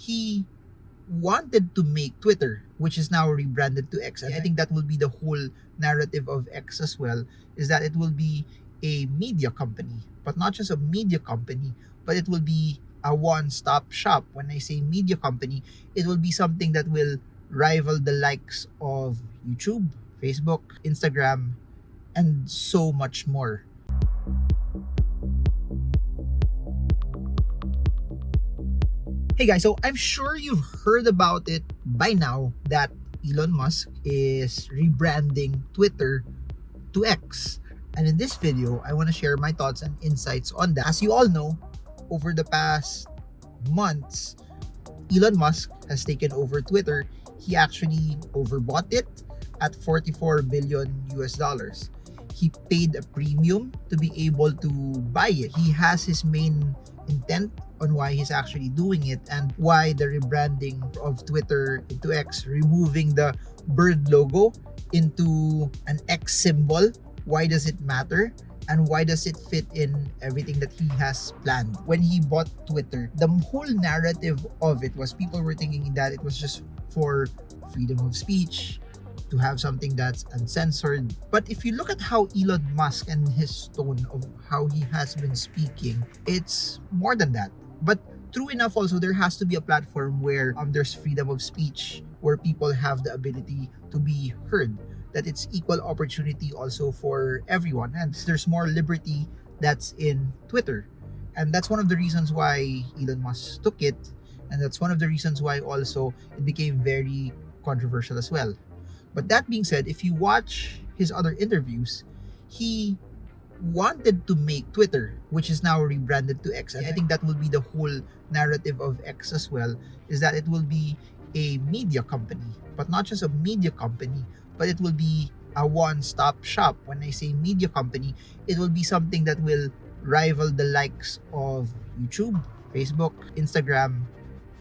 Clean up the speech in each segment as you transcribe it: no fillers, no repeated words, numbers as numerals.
he wanted to make Twitter, which is now rebranded to X. And I think that will be the whole narrative of X as well, is that it will be a media company, but not just a media company, but it will be a one-stop shop. When I say media company, it will be something that will rival the likes of YouTube, Facebook, Instagram, and so much more. Hey guys, so I'm sure you've heard about it by now that Elon Musk is rebranding Twitter to X. And in this video, I want to share my thoughts and insights on that. As you all know, over the past months, Elon Musk has taken over Twitter. He actually overbought it at 44 billion US dollars. He paid a premium to be able to buy it. He has his main intent on why he's actually doing it and why the rebranding of Twitter into X, removing the bird logo into an X symbol. Why does it matter? And why does it fit in everything that he has planned? When he bought Twitter, the whole narrative of it was people were thinking that it was just for freedom of speech, to have something that's uncensored. But if you look at how Elon Musk and his tone of how he has been speaking, it's more than that. But true enough also, there has to be a platform where there's freedom of speech, where people have the ability to be heard, that it's equal opportunity also for everyone, and there's more liberty that's in Twitter. And that's one of the reasons why Elon Musk took it, and that's one of the reasons why also it became very controversial as well. But that being said, if you watch his other interviews, he wanted to make Twitter, which is now rebranded to X. And I think that will be the whole narrative of X as well, is that it will be a media company, but not just a media company, but it will be a one-stop shop. When I say media company, it will be something that will rival the likes of YouTube, Facebook, Instagram,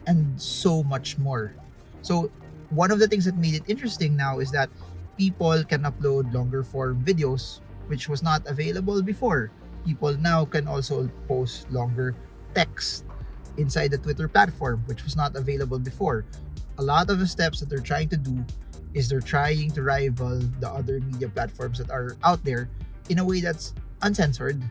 and so much more. So one of the things that made it interesting now is that people can upload longer form videos, which was not available before. People now can also post longer text inside the Twitter platform, which was not available before. A lot of the steps that they're trying to do is they're trying to rival the other media platforms that are out there in a way that's uncensored,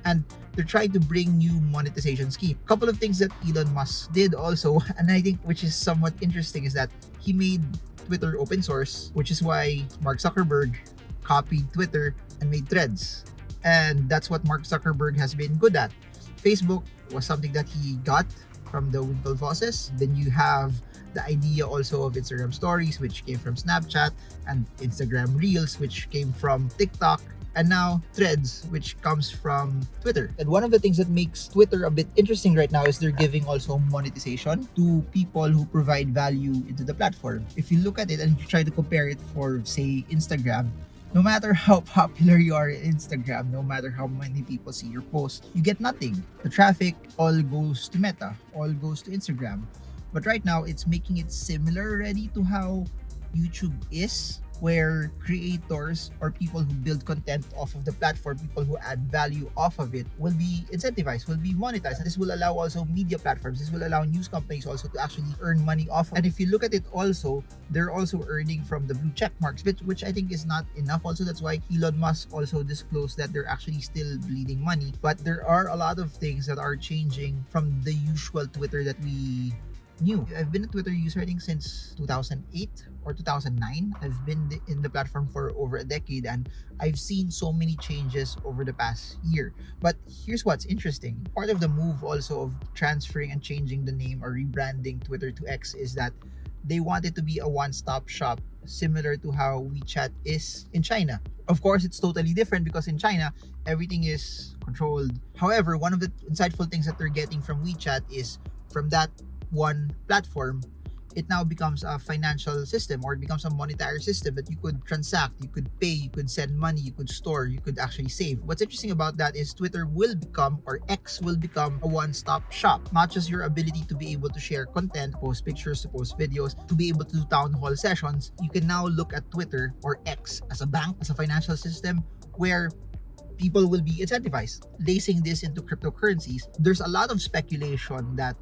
and they're trying to bring new monetization scheme. A couple of things that Elon Musk did also, and I think which is somewhat interesting, is that he made Twitter open source, which is why Mark Zuckerberg copied Twitter and made Threads. And that's what Mark Zuckerberg has been good at. Facebook was something that he got from the Winklevoss. Then you have the idea also of Instagram stories, which came from Snapchat, and Instagram Reels, which came from TikTok, and now Threads, which comes from Twitter. And one of the things that makes Twitter a bit interesting right now is they're giving also monetization to people who provide value into the platform. If you look at it and you try to compare it for, say, Instagram, no matter how popular you are in Instagram, no matter how many people see your post, you get nothing. The traffic all goes to Meta, all goes to Instagram. But right now, it's making it similar already to how YouTube is, where creators or people who build content off of the platform, people who add value off of it, will be incentivized, will be monetized. And this will allow also media platforms, this will allow news companies also to actually earn money off. And if you look at it also, they're also earning from the blue check marks, which I think is not enough also. That's why Elon Musk also disclosed that they're actually still bleeding money. But there are a lot of things that are changing from the usual Twitter that we knew. I've been a Twitter user, I think, since 2008 or 2009. I've been in the platform for over a decade, and I've seen so many changes over the past year. But here's what's interesting. Part of the move also of transferring and changing the name or rebranding Twitter to X is that they want it to be a one-stop shop, similar to how WeChat is in China. Of course, it's totally different because in China, everything is controlled. However, one of the insightful things that they're getting from WeChat is from that one platform, it now becomes a financial system, or it becomes a monetary system that you could transact, you could pay, you could send money, you could store, you could actually save. What's interesting about that is Twitter will become, or X will become, a one-stop shop. Not just your ability to be able to share content, post pictures, to post videos, to be able to do town hall sessions. You can now look at Twitter or X as a bank, as a financial system, where people will be incentivized. Lacing this into cryptocurrencies, there's a lot of speculation that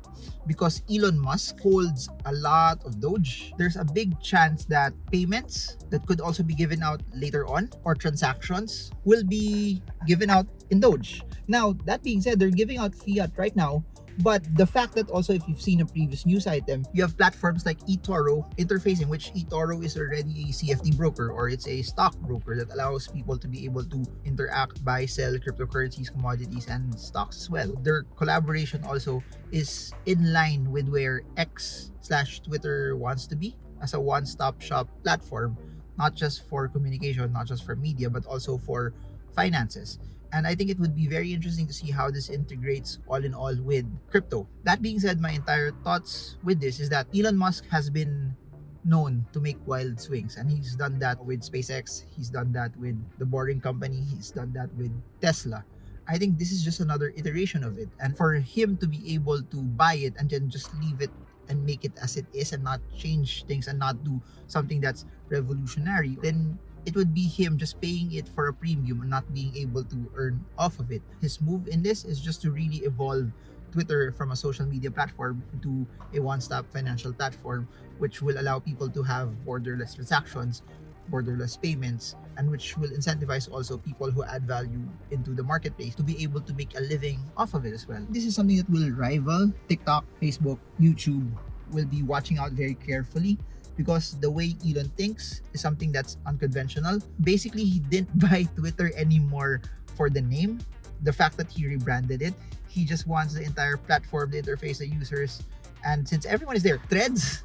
because Elon Musk holds a lot of Doge, there's a big chance that payments that could also be given out later on, or transactions, will be given out in Doge. Now, that being said, they're giving out fiat right now, but the fact that also, if you've seen a previous news item, you have platforms like eToro interfacing, which eToro is already a CFD broker, or it's a stock broker that allows people to be able to interact, buy, sell cryptocurrencies, commodities, and stocks as well. Their collaboration also is in line with where X/Twitter wants to be, as a one-stop shop platform, not just for communication, not just for media, but also for finances. And I think it would be very interesting to see how this integrates all in all with crypto. That being said, my entire thoughts with this is that Elon Musk has been known to make wild swings, and he's done that with SpaceX, he's done that with the Boring Company, he's done that with Tesla. I think this is just another iteration of it, and for him to be able to buy it and then just leave it and make it as it is and not change things and not do something that's revolutionary, then it would be him just paying it for a premium and not being able to earn off of it. His move in this is just to really evolve Twitter from a social media platform into a one-stop financial platform, which will allow people to have borderless transactions, borderless payments, and which will incentivize also people who add value into the marketplace to be able to make a living off of it as well. This is something that will rival TikTok, Facebook, YouTube. Will be watching out very carefully, because the way Elon thinks is something that's unconventional. Basically, he didn't buy Twitter anymore for the name, the fact that he rebranded it. He just wants the entire platform, the interface, the users, and since everyone is there, Threads,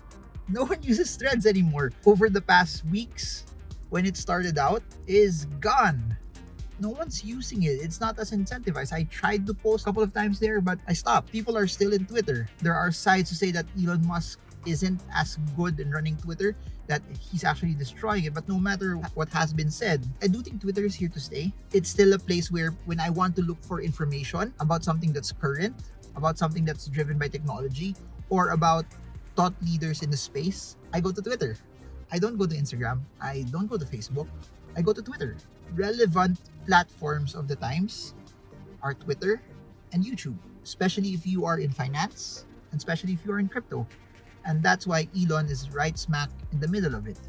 no one uses Threads anymore. Over the past weeks, when it started out, is gone. No one's using it. It's not as incentivized. I tried to post a couple of times there, but I stopped. People are still in Twitter. There are sites to say that Elon Musk isn't as good in running Twitter, that he's actually destroying it. But no matter what has been said, I do think Twitter is here to stay. It's still a place where when I want to look for information about something that's current, about something that's driven by technology, or about thought leaders in the space, I go to Twitter. I don't go to Instagram. I don't go to Facebook. I go to Twitter. Relevant platforms of the times are Twitter and YouTube, especially if you are in finance, and especially if you are in crypto. And that's why Elon is right smack in the middle of it.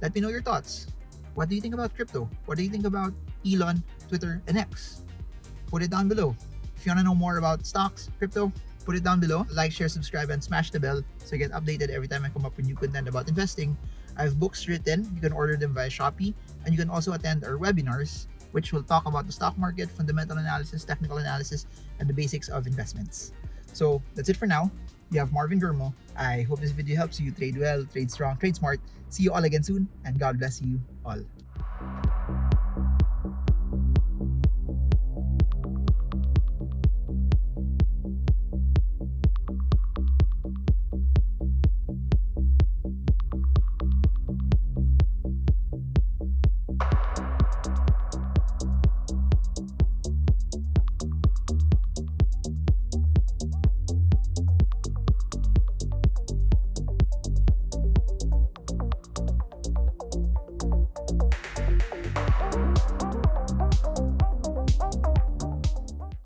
Let me know your thoughts. What do you think about crypto? What do you think about Elon, Twitter, and X? Put it down below. If you want to know more about stocks, crypto, put it down below. Like, share, subscribe, and smash the bell so you get updated every time I come up with new content about investing. I have books written. You can order them via Shopee. And you can also attend our webinars, which will talk about the stock market, fundamental analysis, technical analysis, and the basics of investments. So that's it for now. You have Marvin Gurmo. I hope this video helps you trade well, trade strong, trade smart. See you all again soon, and God bless you all.